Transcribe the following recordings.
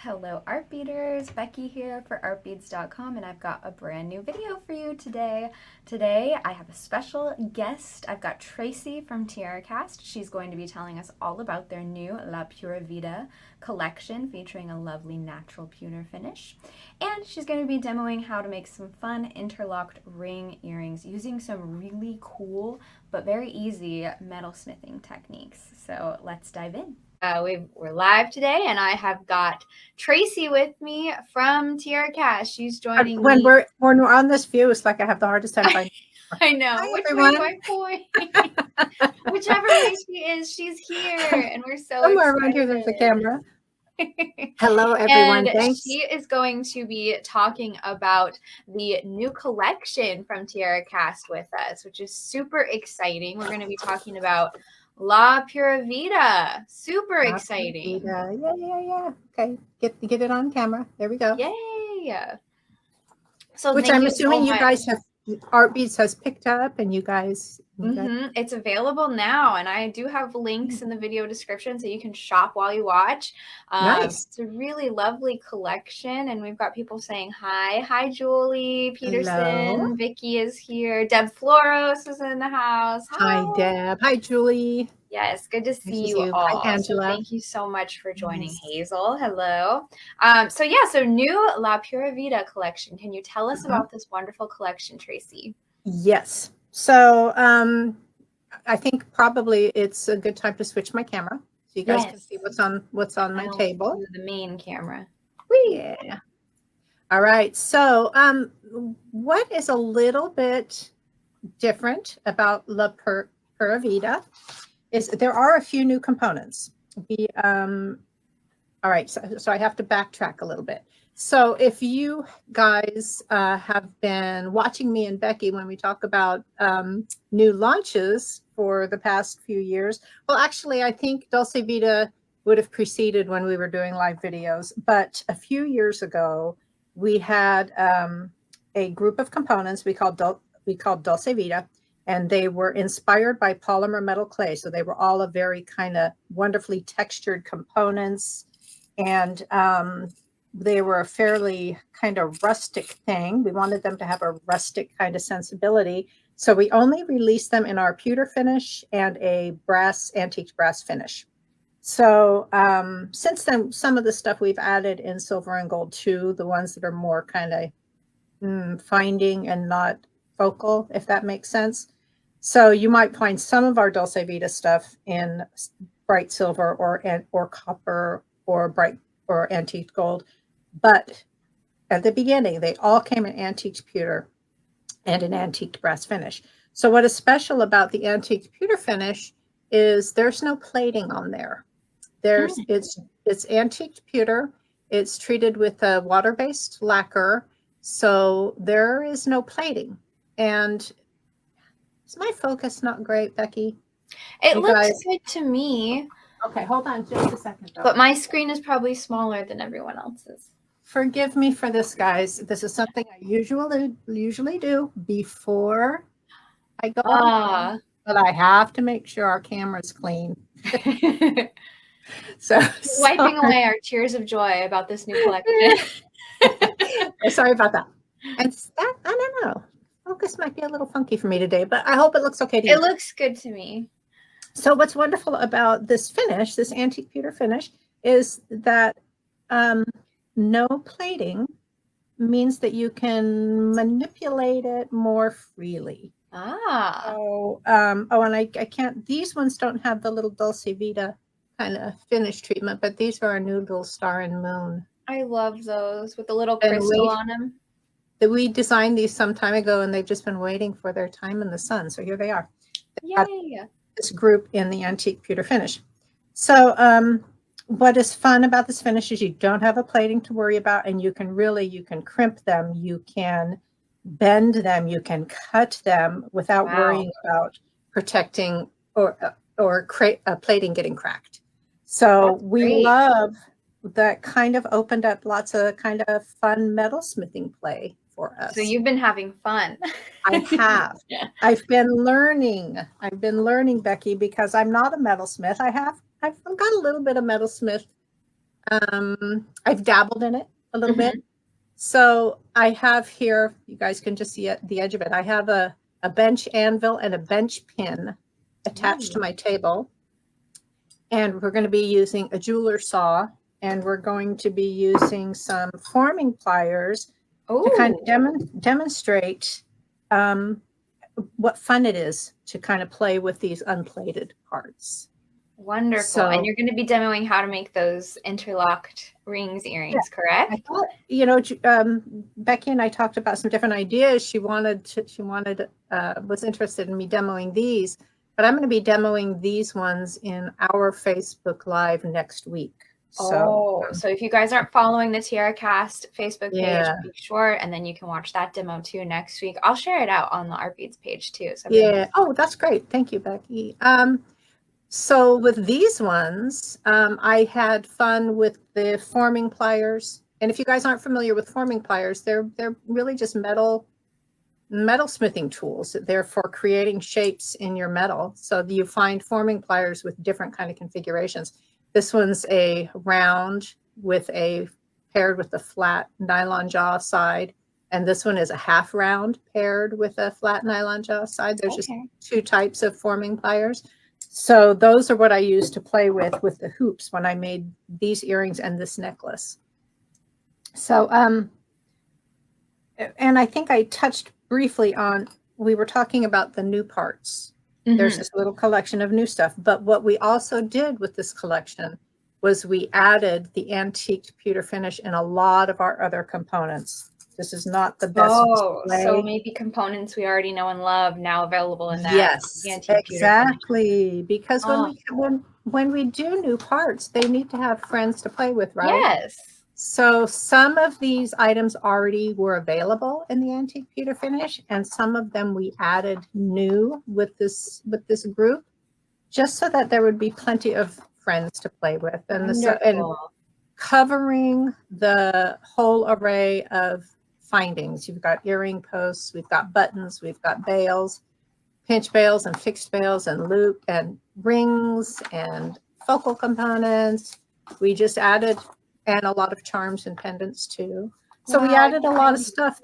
Hello art beaters, Becky here for artbeads.com and I've got a brand new video for you today. Today I have a special guest. I've got Tracy from TierraCast. She's going to be telling us all about their new La Pura Vida collection featuring a lovely natural pewter finish. And she's going to be demoing how to make some fun interlocked ring earrings using some really cool but very easy metalsmithing techniques. So let's dive in. We're live today, and I have got Tracy with me from TierraCast. She's joining when me. When we're on this view, it's like I have the hardest time finding. I know. Hi, Which everyone. way do I point? Whichever way she is, she's here, and we're so Somewhere excited. around here, there's a camera. Hello, everyone. And Thanks. she is going to be talking about the new collection from TierraCast with us, which is super exciting. We're going to be talking about La Pura Vida. Super exciting. Yeah. Okay, get it on camera. There we go. Yay! So which I'm assuming you guys have, Artbeads has picked up, and you guys. It's available now, and I do have links in the video description so you can shop while you watch. Nice. It's a really lovely collection, and we've got people saying hi. Hi, Julie Peterson. Hello. Vicky is here. Deb Floros is in the house. Hi, Deb. Hi, Julie. Yes, good to see you all. Hi, Angela. So thank you so much for joining. Hazel. Hello. So new La Pura Vida collection. Can you tell us about this wonderful collection, Tracy? Yes. So I think probably it's a good time to switch my camera so you guys can see what's on my table. The main camera. Yeah. All right. So what is a little bit different about La Pura Vida is there are a few new components. All right. So I have to backtrack a little bit. So if you guys have been watching me and Becky when we talk about new launches for the past few years, well, actually, I think Dulce Vida would have preceded when we were doing live videos. But a few years ago, we had a group of components we called Dulce Vida, and they were inspired by polymer metal clay. So they were all a very kind of wonderfully textured components. And they were a fairly kind of rustic thing. We wanted them to have a rustic kind of sensibility. So we only released them in our pewter finish and a antique brass finish. So since then, some of the stuff we've added in silver and gold too, the ones that are more kind of finding and not focal, if that makes sense. So you might find some of our Dulce Vida stuff in bright silver or copper or antique gold. But at the beginning, they all came in antique pewter and an antique brass finish. So what is special about the antique pewter finish is there's no plating on there. It's antique pewter. It's treated with a water-based lacquer, so there is no plating. And is my focus not great, Becky? It looks good to me. Okay, hold on just a second, though. But my screen is probably smaller than everyone else's. Forgive me for this, guys. This is something I usually do before I go on, but I have to make sure our camera's clean. So wiping away our tears of joy about this new collection. Sorry about that. And that, I don't know. Focus might be a little funky for me today, but I hope it looks okay to you. It looks good to me. So what's wonderful about this finish, this antique pewter finish, is that no plating means that you can manipulate it more freely. So, and I can't, these ones don't have the little Dulce Vida kind of finish treatment, but these are our new little star and moon. I love those with the little crystal on them. We designed these some time ago, and they've just been waiting for their time in the sun. So here they are. Yay! This group in the antique pewter finish. So what is fun about this finish is you don't have a plating to worry about, and you can crimp them, you can bend them, you can cut them without worrying about protecting or plating getting cracked. So we love that. Kind of opened up lots of kind of fun metalsmithing play for us. So you've been having fun. I have. I've been learning, Becky, because I'm not a metalsmith. I've got a little bit of metalsmith I've dabbled in it a little bit. Mhm. So I have here, you guys can just see at the edge of it, I have a bench anvil and a bench pin attached to Ooh. my table. And we're going to be using a jeweler saw, and we're going to be using some forming pliers to kind Oh, of demonstrate what fun it is to kind of play with these unplated parts. wonderful. And So you're going to be demoing how to make those interlocked rings, yeah, earrings, I correct? thought, Becky and I talked about some different ideas. She was interested in me demoing these, but I'm going to be demoing these ones in our Facebook Live next week. So Oh, so if you guys aren't following the TierraCast Facebook page, yeah, be sure, and then you can watch that demo too next week. I'll share it out on the Art Beads page too, so everyone. yeah. Oh, that's great. Thank you, Becky. So with these ones, I had fun with the forming pliers. And if you guys aren't familiar with forming pliers, they're really just metal smithing tools. They're for creating shapes in your metal. So you find forming pliers with different kind of configurations. This one's a round with a paired with a flat nylon jaw side. And this one is a half round paired with a flat nylon jaw side. There's just Okay. two types of forming pliers. So those are what I used to play with the hoops when I made these earrings and this necklace. So, and I think I touched briefly on, we were talking about the new parts. There's Mm-hmm. this little collection of new stuff. But what we also did with this collection was we added the antique pewter finish in a lot of our other components. This is not the best Oh, so display. maybe components we already know and love now available in that Yes, antique pewter finish. exactly. Because Oh, when we do new parts, they need to have friends to play with, right? yes. So some of these items already were available in the antique pewter finish, and some of them we added new with this group, just so that there would be plenty of friends to play with, and Wonderful. covering the whole array of findings. You've got earring posts, we've got buttons, we've got bails, pinch bails and fixed bails and loop and rings and focal components. We just added, and a lot of charms and pendants too. So we Wow, I added a can't lot of wait. stuff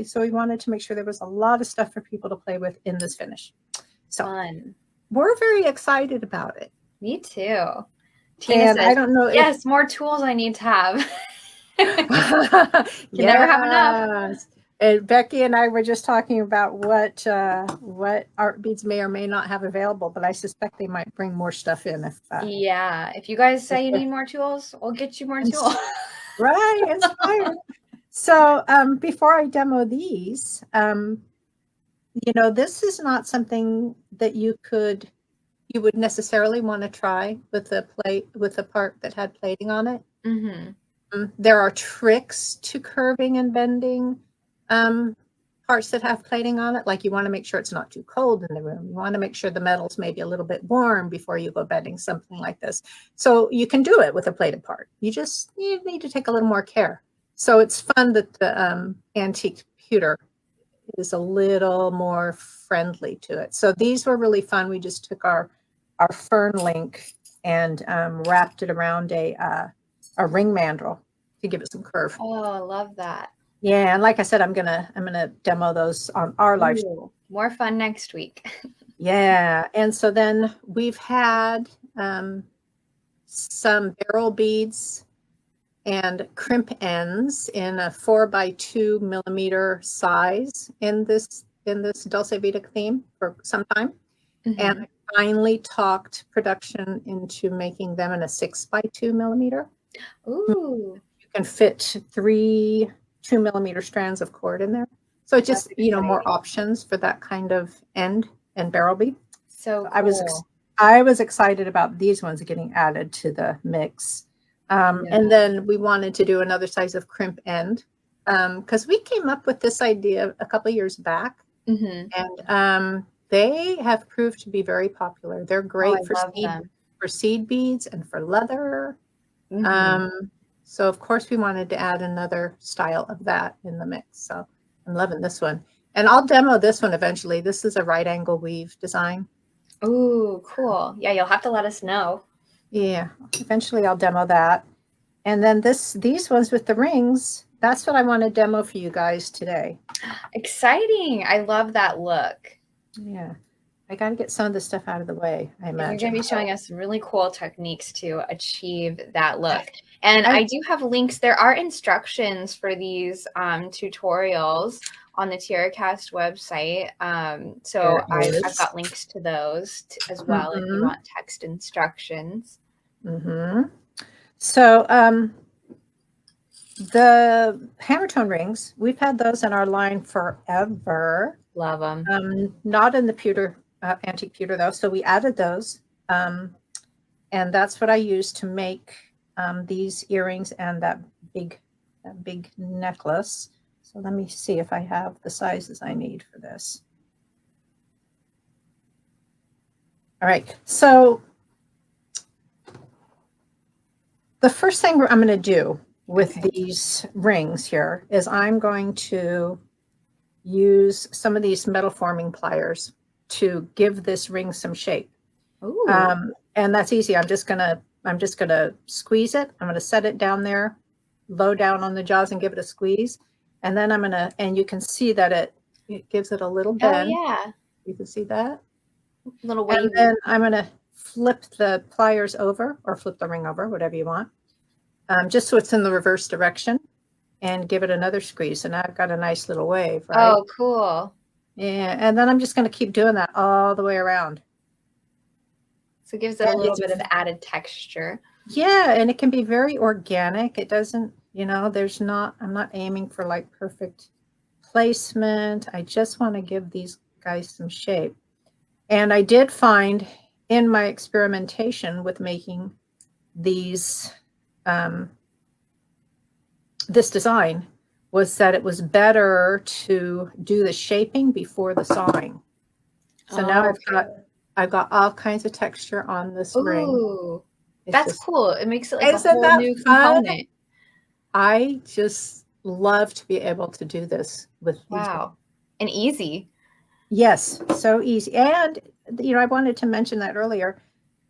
so we wanted to make sure there was a lot of stuff for people to play with in this finish. So Fun. we're very excited about it. Me too. Tina And I says, don't know if yes, more tools I need to have. Can never have enough. yes. And Becky and I were just talking about what Art Beads may or may not have available, but I suspect they might bring more stuff in Yeah, if you guys if say you they're need more tools, we'll get you more tools. right, inspired. So before I demo these, this is not something that you would necessarily want to try with a part that had plating on it. Mm-hmm. There are tricks to curving and bending parts that have plating on it. Like you want to make sure it's not too cold in the room. You want to make sure the metal's maybe a little bit warm before you go bending something like this. So you can do it with a plated part. You need to take a little more care. So it's fun that the antique pewter is a little more friendly to it. So these were really fun. We just took our fern link and wrapped it around a ring mandrel to give it some curve. Oh, I love that. Yeah, and like I said, I'm gonna demo those on our live. Ooh, more fun next week. Yeah, and so then we've had some barrel beads and crimp ends in a 4x2 mm size in this Dulce Vita theme for some time. Mm-hmm. And I finally talked production into making them in a 6x2 mm. Ooh. You can fit 3 2 mm strands of cord in there. So it's just, more options for that kind of end and barrel bead. So cool. I was excited about these ones getting added to the mix. And then we wanted to do another size of crimp end because we came up with this idea a couple of years back. Mm-hmm. And they have proved to be very popular. They're great for seed beads and for leather. Mm-hmm. So of course we wanted to add another style of that in the mix. So I'm loving this one. And I'll demo this one eventually. This is a right angle weave design. Ooh, cool. Yeah, you'll have to let us know. Yeah, eventually I'll demo that. And then these ones with the rings, that's what I want to demo for you guys today. Exciting. I love that look. Yeah. I got to get some of this stuff out of the way, I imagine. You're going to be showing us some really cool techniques to achieve that look. And I do have links. There are instructions for these tutorials on the TierraCast website. So I've got links to those as well if you want text instructions. So the hammer tone rings, we've had those in our line forever. Love them. Not in the pewter, antique pewter though. So we added those. And that's what I used to make these earrings and that big necklace. So let me see if I have the sizes I need for this. All right. So the first thing I'm going to do with these rings here is I'm going to use some of these metal forming pliers to give this ring some shape. And that's easy. I'm just gonna squeeze it. I'm gonna set it down there, low down on the jaws and give it a squeeze. And then and you can see that it gives it a little bend. Oh yeah. You can see that? A little wavy. And then I'm gonna flip the pliers over or flip the ring over, whatever you want. Just so it's in the reverse direction, and give it another squeeze. And I've got a nice little wave, right? Oh, cool. Yeah, and then I'm just going to keep doing that all the way around. So it gives it a little bit of added texture. Yeah, and it can be very organic. It doesn't, I'm not aiming for like perfect placement. I just want to give these guys some shape. And I did find in my experimentation with making these this design was that it was better to do the shaping before the sawing. So now I've got all kinds of texture on this ring. That's cool. It makes it like a whole new component. I just love to be able to do this with these. And easy. Yes, so easy. And I wanted to mention that earlier.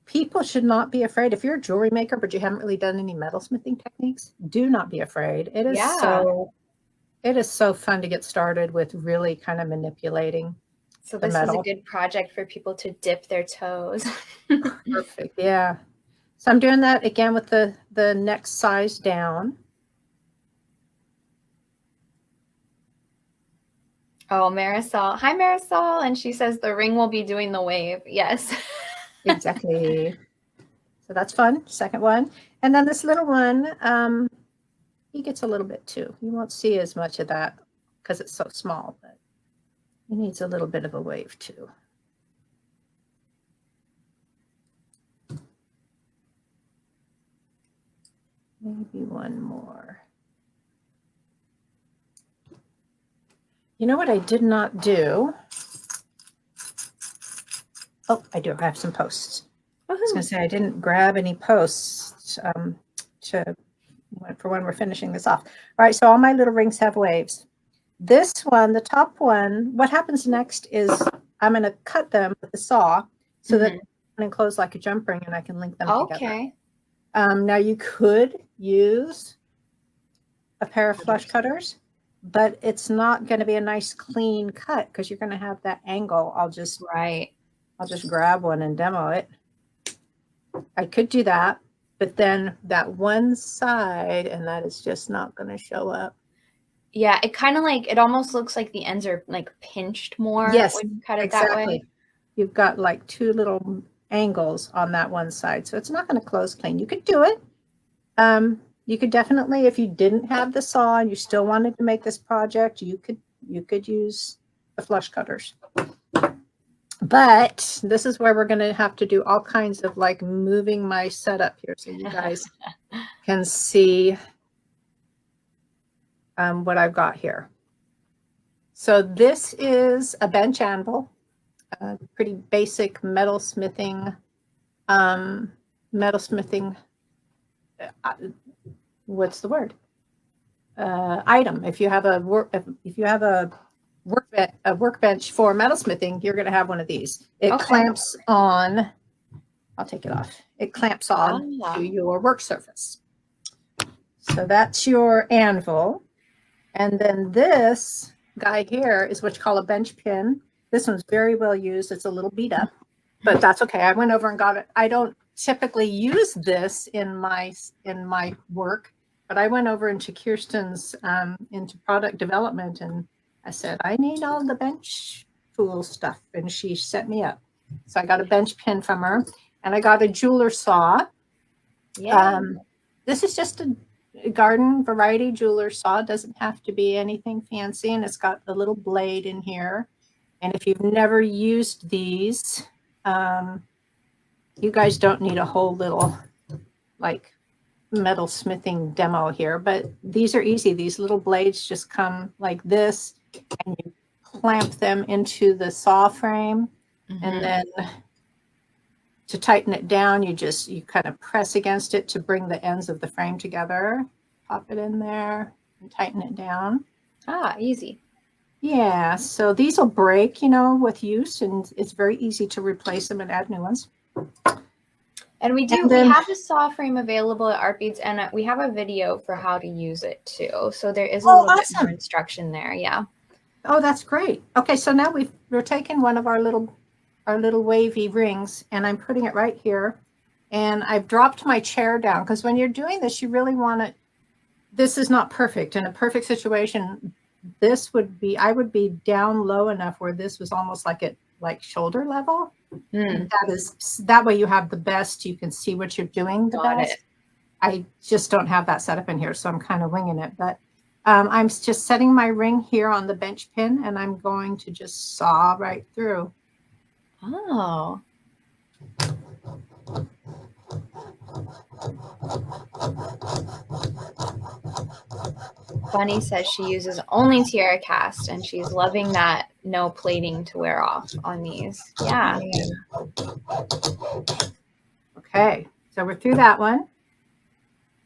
People should not be afraid. If you're a jewelry maker, but you haven't really done any metalsmithing techniques, do not be afraid. It is so fun to get started with really kind of manipulating. So this is a good project for people to dip their toes. Perfect. Yeah. So I'm doing that again with the next size down. Oh, Marisol. Hi, Marisol. And she says the ring will be doing the wave. Yes. Exactly. So that's fun. Second one. And then this little one, he gets a little bit too. You won't see as much of that because it's so small, but he needs a little bit of a wave too. Maybe one more. You know what I did not do? Oh, I do. I have some posts. I was going to say I didn't grab any posts for when we're finishing this off. All right, so all my little rings have waves. This one, the top one, what happens next is I'm going to cut them with the saw so that they can enclose like a jump ring and I can link them together. Now you could use a pair of flush cutters, but it's not going to be a nice clean cut because you're going to have that angle. I'll just grab one and demo it. I could do that, but then that one side, and that is just not going to show up. Yeah, it kind of it almost looks like the ends are like pinched more when you cut it that way. You've got like two little angles on that one side, so it's not going to close clean. You could do it. You could definitely, if you didn't have the saw and you still wanted to make this project, you could use the flush cutters. But this is where we're going to have to do all kinds of like moving my setup here so you guys can see what I've got here. So this is a bench anvil, pretty basic metalsmithing, what's the word? Item. If you have a workbench for metalsmithing, you're going to have one of these. It clamps on. I'll take it off. It clamps on to your work surface. So that's your anvil. And then this guy here is what you call a bench pin. This one's very well used. It's a little beat up, but that's okay. I went over and got it. I don't typically use this in my work, but I went over into Kirsten's into product development, and I said, I need all the bench tool stuff, and she set me up. So I got a bench pin from her, and I got a jeweler saw. Yeah. This is just a garden variety jeweler saw. It doesn't have to be anything fancy, and it's got a little blade in here. And if you've never used these, you guys don't need a whole little like metal smithing demo here, but these are easy. These little blades just come like this, and you clamp them into the saw frame, and then to tighten it down, you kind of press against it to bring the ends of the frame together. Pop it in there and tighten it down. Ah, easy. Yeah, so these will break, you know, with use, and it's very easy to replace them and add new ones. And we have the saw frame available at Art Beads, and we have a video for how to use it too. So there is a little bit more instruction there. Yeah. Oh, that's great. Okay, so now we're taking one of our little wavy rings, and I'm putting it right here. And I've dropped my chair down, because when you're doing this, you really want it. This is not perfect. In a perfect situation, I would be down low enough where this was almost like at shoulder level. That way you have the best, you can see what you're doing the best. I just don't have that set up in here, so I'm kind of winging it. But I'm just setting my ring here on the bench pin, and I'm going to just saw right through. Oh. Bunny says she uses only TierraCast, and she's loving that no plating to wear off on these. Yeah. Okay, so we're through that one,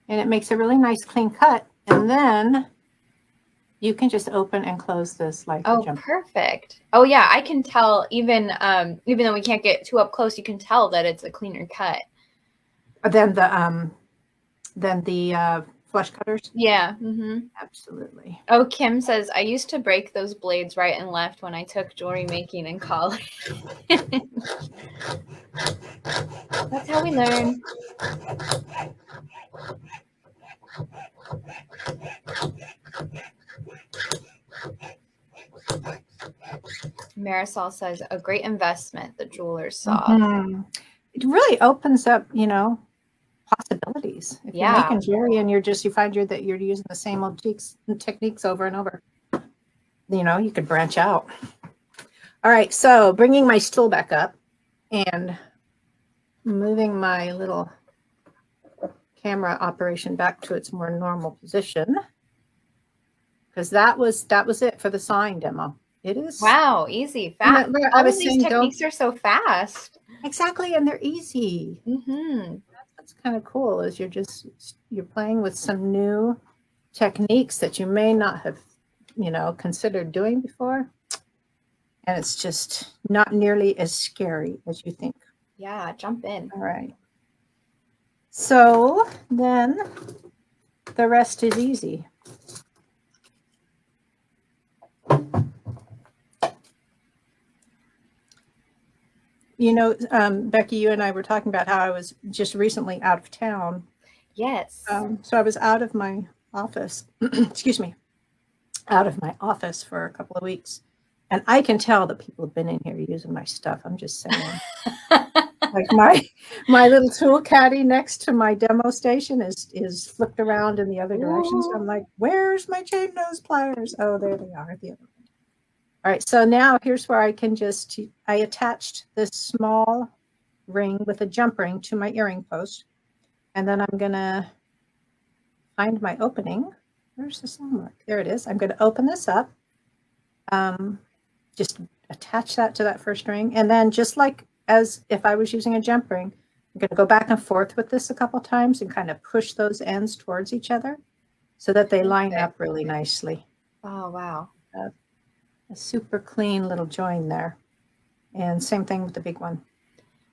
and it makes a really nice clean cut. And then you can just open and close this like a jumper. Perfect. Oh yeah, I can tell even though we can't get too up close, you can tell that it's a cleaner cut. Than the flush cutters. Yeah. Absolutely. Oh, Kim says, I used to break those blades right and left when I took jewelry making in college. That's how we learn. Marisol says, a great investment, the jeweler's saw. It really opens up, you know, possibilities. If you're making jewelry and you find that you're using the same old techniques over and over, you know, you could branch out. All right, so bringing my stool back up and moving my little camera operation back to its more normal position, because that was it for the sawing demo. It is wow, easy, fast. All of these techniques are so fast. Exactly, and they're easy. That's kind of cool. Is you're playing with some new techniques that you may not have, you know, considered doing before, and it's just not nearly as scary as you think. Yeah, jump in. All right. So then the rest is easy. You know, Becky, you and I were talking about how I was just recently out of town. Yes. So I was out of my office, excuse me, out of my office for a couple of weeks. And I can tell that people have been in here using my stuff. I'm just saying. Like my little tool caddy next to my demo station is flipped around in the other direction. So I'm like, where's my chain nose pliers? Oh, there they are. The other one. All right, so now here's where I attached this small ring with a jump ring to my earring post. And then I'm going to find my opening. Where's the song mark? There it is. I'm going to open this up. Just attach that to that first ring. And then just like as if I was using a jump ring, I'm going to go back and forth with this a couple times and kind of push those ends towards each other so that they line up really nicely. Oh, wow. A super clean little join there. And same thing with the big one.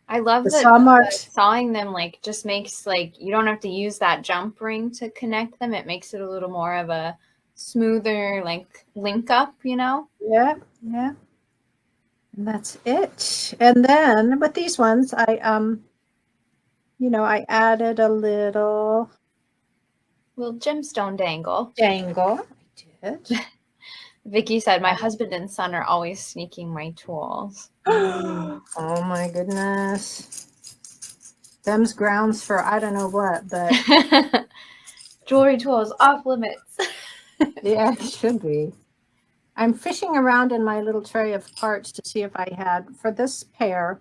I love The that saw marks. sawing them like just makes like you don't have to use that jump ring to connect them. It makes it a little more of a smoother like link up, you know? Yeah, yeah. And that's it. And then with these ones, I I added a little Gemstone dangle. dangle. I did. Vicky said, "My husband and son are always sneaking my tools." Oh my goodness. Them's grounds for I don't know what, but Jewelry tools off limits. yeah, it should be. I'm fishing around in my little tray of parts to see if I had, for this pair,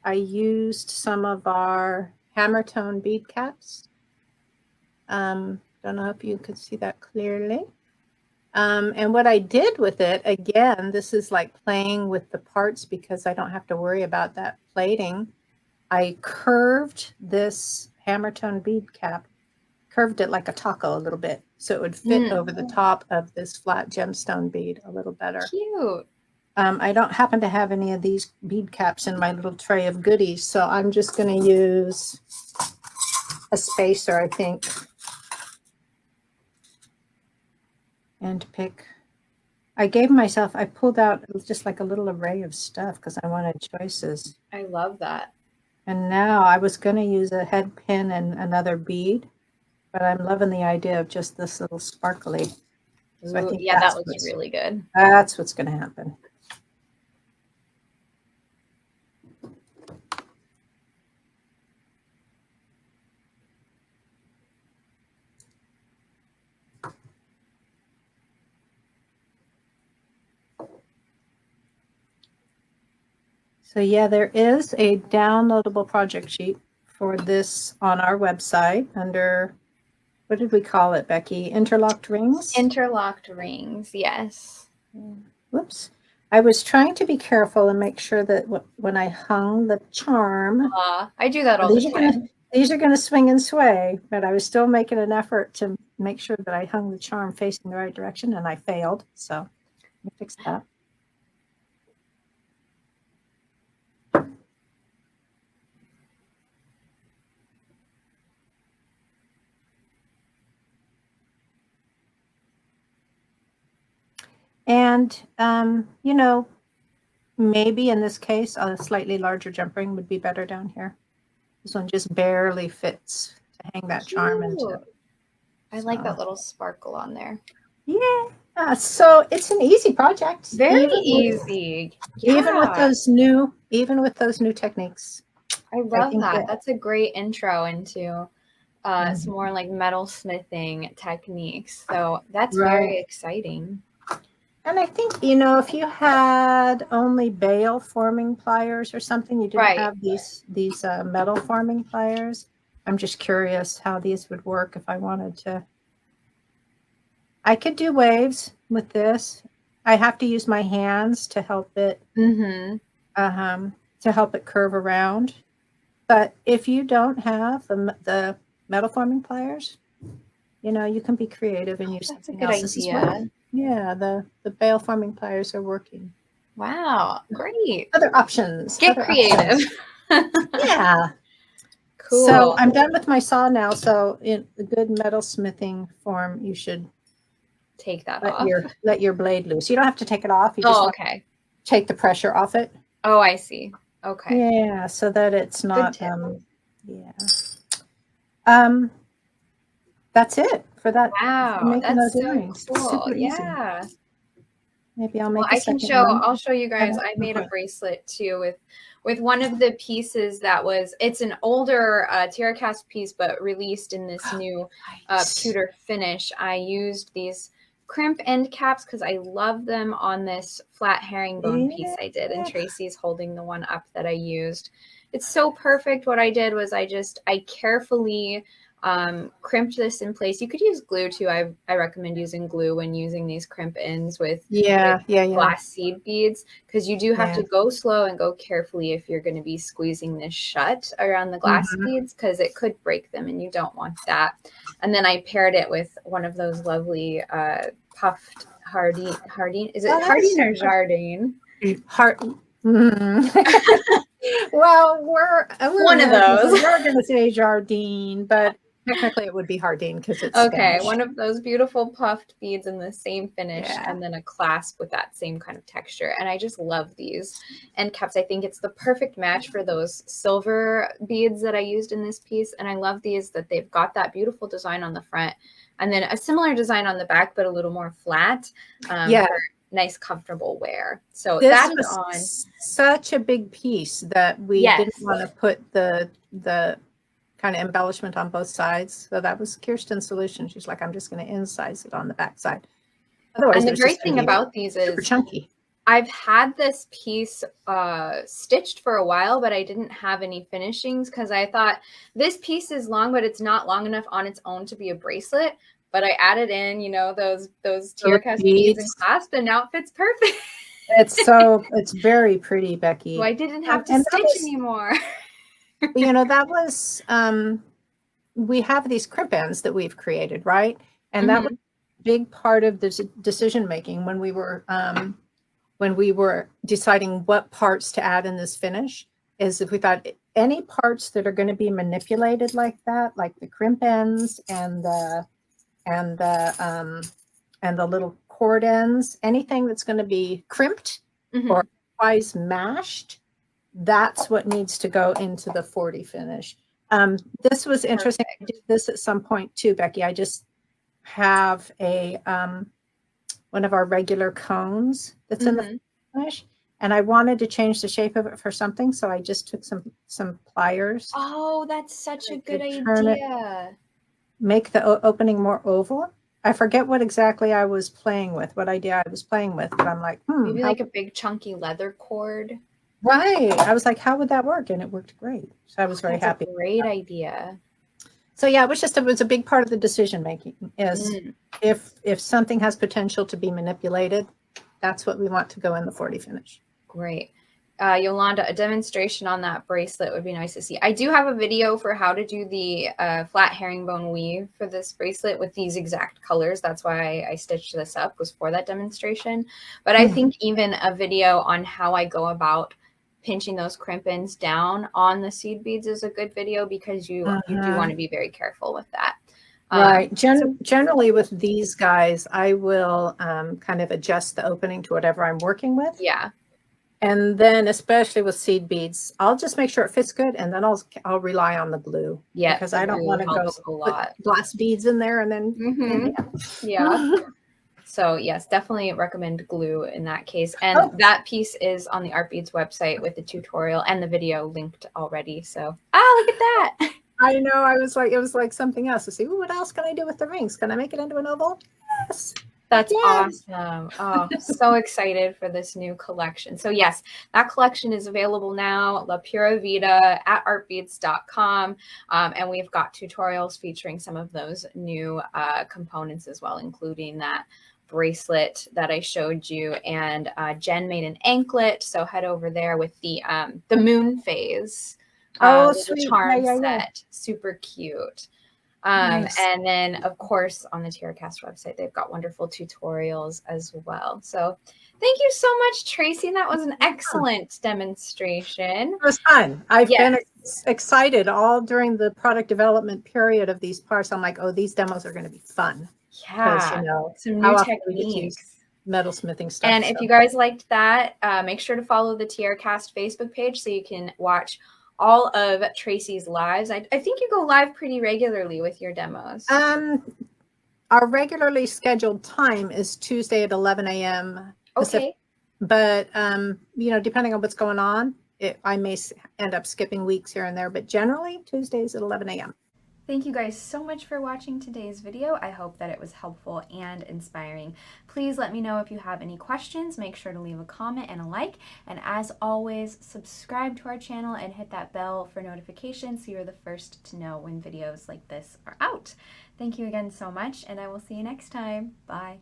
I used some of our hammer tone bead caps. Don't know if you could see that clearly. And what I did with it, again, this is like playing with the parts because I don't have to worry about that plating. I curved this hammer tone bead cap, curved it like a taco a little bit so it would fit over the top of this flat gemstone bead a little better. Cute. I don't happen to have any of these bead caps in my little tray of goodies, so I'm just going to use a spacer, I think, and pick. I pulled out just like a little array of stuff because I wanted choices. I love that. And now I was going to use a head pin and another bead, but I'm loving the idea of just this little sparkly. So I think that looks really good. That's what's going to happen. So yeah, there is a downloadable project sheet for this on our website under, what did we call it, Becky? Interlocked rings? Interlocked rings, yes. Whoops. I was trying to be careful and make sure that when I hung the charm. I do that all the time. These are going to swing and sway, but I was still making an effort to make sure that I hung the charm facing the right direction, and I failed. So let me fix that. And, maybe in this case, a slightly larger jump ring would be better down here. This one just barely fits to hang that charm into. I like that little sparkle on there. Yeah. So it's an easy project. Very easy. Even with those new techniques. I love that. That's a great intro into some more like metal smithing techniques. So that's very exciting. And I think, if you had only bale forming pliers or something, you didn't have these metal forming pliers. I'm just curious how these would work if I wanted to. I could do waves with this. I have to use my hands to help it to help it curve around. But if you don't have the metal forming pliers, you can be creative and use something else. That's a good idea. Yeah, the bale forming pliers are working. Wow, great. Other options. Get creative. Yeah. Cool. So I'm done with my saw now. So in a good metal smithing form, you should take that off. Let your blade loose. You don't have to take it off. You just take the pressure off it. Oh, I see. Okay. Yeah, so that it's not. That's it for that. Wow, that's so cool. Super yeah. Easy. Maybe I'll make. I'll show you guys. I made a bracelet too with one of the pieces that it's an older TierraCast piece, but released in this new pewter finish. I used these crimp end caps because I love them on this flat herringbone piece I did, and Tracy's holding the one up that I used. It's so perfect. What I did was I carefully crimped this in place. You could use glue too. I recommend using glue when using these crimp ends with glass seed beads, because you do have to go slow and go carefully if you're going to be squeezing this shut around the glass beads, because it could break them and you don't want that. And then I paired it with one of those lovely puffed Hardine. Is it Hardine or Jardine? Well, we're One of Americans, so those. we're going to say Jardine, but technically it would be Jardine because it's Okay, Spanish. one of those beautiful puffed beads in the same finish, Yeah. and then a clasp with that same kind of texture. And I just love these end caps. I think it's the perfect match for those silver beads that I used in this piece. And I love these that they've got that beautiful design on the front and then a similar design on the back, but a little more flat Yeah. for nice, comfortable wear. So This that is on. was such a big piece that we didn't Yes. want to put the kind of embellishment on both sides. So that was Kirsten's solution. She's like, I'm just going to incise it on the back side. Otherwise, And it the was just great going thing to be about these super is chunky. I've had this piece stitched for a while, but I didn't have any finishings because I thought this piece is long, but it's not long enough on its own to be a bracelet. But I added in, you know, those TierraCast beads and clasp, and now it fits perfect. It's very pretty, Becky. So I didn't have to And stitch was, anymore. that was we have these crimp ends that we've created, right? And that was a big part of the decision making when we were deciding what parts to add in this finish. Is if we thought any parts that are going to be manipulated like that, like the crimp ends and the little cord ends, anything that's going to be crimped or otherwise mashed, that's what needs to go into the 40 finish. This was interesting. I did this at some point too, Becky. I just have a one of our regular cones that's in the finish, and I wanted to change the shape of it for something, so I just took some pliers. Oh, that's such a good idea. Make the opening more oval. I forget what exactly I was playing with, what idea I was playing with, but I'm like, maybe like a big chunky leather cord. Right. I was like, how would that work? And it worked great. So I was very happy. Great idea. So yeah, it was a big part of the decision making is if something has potential to be manipulated, that's what we want to go in the 40 finish. Great. Yolanda, a demonstration on that bracelet would be nice to see. I do have a video for how to do the flat herringbone weave for this bracelet with these exact colors. That's why I stitched this up, was for that demonstration. But I think even a video on how I go about pinching those crimp ends down on the seed beads is a good video because you do want to be very careful with that. Right. Generally with these guys, I will kind of adjust the opening to whatever I'm working with. Yeah. And then especially with seed beads, I'll just make sure it fits good, and then I'll rely on the glue. Yeah, because I don't want to go put glass beads in there and then yeah. So yes, definitely recommend glue in that case. And that piece is on the Art Beads website with the tutorial and the video linked already. So look at that. I know. It was like something else to see. What else can I do with the rings? Can I make it into an oval? Yes. That's awesome. Oh, so excited for this new collection. So yes, that collection is available now, La Pura Vida at artbeads.com. And we've got tutorials featuring some of those new components as well, including that bracelet that I showed you. And Jen made an anklet. So head over there with the moon phase. Sweet. Charm set. Super cute. Nice. And then, of course, on the TierraCast website, they've got wonderful tutorials as well. So thank you so much, Tracy. That was an excellent demonstration. It was fun. I've been excited all during the product development period of these parts. I'm like, these demos are going to be fun. Yeah, some new techniques. Metalsmithing stuff. And if you guys liked that, make sure to follow the TierraCast Facebook page so you can watch all of Tracy's lives. I think you go live pretty regularly with your demos. Our regularly scheduled time is Tuesday at 11 a.m. Okay. But, depending on what's going on, I may end up skipping weeks here and there, but generally Tuesdays at 11 a.m. Thank you guys so much for watching today's video. I hope that it was helpful and inspiring. Please let me know if you have any questions. Make sure to leave a comment and a like. And as always, subscribe to our channel and hit that bell for notifications so you're the first to know when videos like this are out. Thank you again so much, and I will see you next time. Bye.